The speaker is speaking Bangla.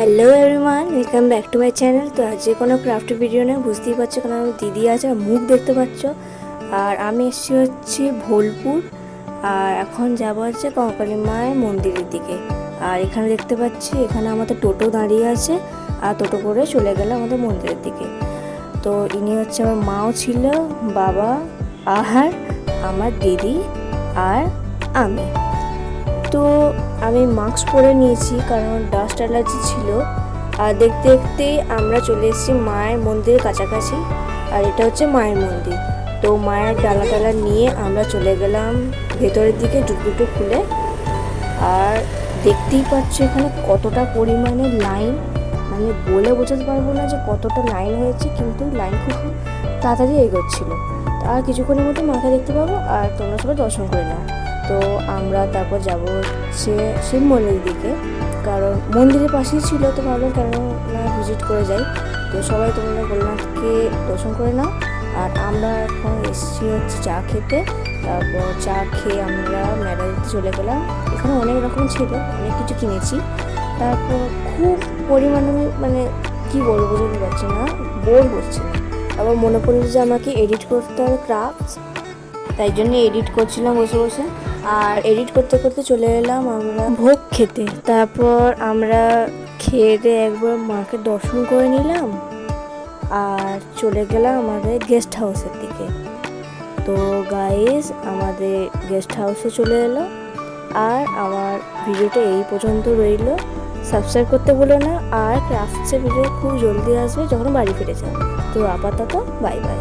Hello everyone, welcome back to my channel. তো আজ যে কোনো ক্রাফট ভিডিও না, বুঝতেই পারছো কারণ আমার দিদি আছে, মুখ দেখতে পাচ্ছ। আর আমি এসেছি হচ্ছে ভোলপুর, আর এখন যাবো হচ্ছে কঙ্কালী মায়ের মন্দিরের দিকে। আর এখানে দেখতে পাচ্ছি এখানে আমাদের টোটো দাঁড়িয়ে আছে, আর টোটো করে চলে গেল আমাদের মন্দিরের দিকে। তো ইনি হচ্ছে আমার মাও ছিল, বাবা, আহার, আমার দিদি আর আমি। তো আমি মাস্ক পরে নিয়েছি কারণ ডাস্ট অ্যালার্জি ছিল। আর দেখতে দেখতেই আমরা চলে এসেছি মায়ের মন্দিরের কাছাকাছি। আর এটা হচ্ছে মায়ের মন্দির। তো মায়ের ডালা টালা নিয়ে আমরা চলে গেলাম ভেতরের দিকে টুকটুকটু খুলে। আর দেখতেই পাচ্ছ এখানে কতটা পরিমাণে লাইন, মানে বলে বোঝাতে পারবো না যে কতটা লাইন হয়েছে, কিন্তু লাইন খুব তাড়াতাড়ি এগোচ্ছিলো। আর কিছুক্ষণের মধ্যে মাকে দেখতে পাবো আর তোমরা সবাই দর্শন করে নাও। তো আমরা তারপর যাবো হচ্ছে শিব মন্দিরের দিকে, কারণ মন্দিরের পাশেই ছিল। তো ভাবলাম কেন না ভিজিট করে যাই। তো সবাই তোমরা ভোলানাথকে দর্শন করে নাও। আর আমরা এখন এসেছি হচ্ছে চা খেতে। তারপর চা খেয়ে আমরা মেলা দেখতে চলে গেলাম। এখানে অনেক রকম ছিল, অনেক কিছু কিনেছি। তারপর খুব পরিমাণে মানে কী বলবো বুঝতে পারছি না, বোর হচ্ছে না। আবার মনে পড়লো যে আমাকে এডিট করতে হবে ক্রাফটস, তাই জন্য এডিট করছিলাম বসে বসে। আর এডিট করতে করতে চলে এলাম আমরা ভোগ খেতে। তারপর আমরা খেয়ে দিয়ে একবার মাকে দর্শন করে নিলাম আর চলে গেলাম আমাদের গেস্ট হাউসের দিকে। তো গাইস, আমাদের গেস্ট হাউসে চলে এলো। আর আমার ভিডিওটা এই পর্যন্ত রইল। সাবস্ক্রাইব করতে ভুলো না। আর ক্রাফটসের ভিডিও খুব জলদি আসবে যখন বাড়ি ফিরে যাবো। তো আপাতত বাই বাই।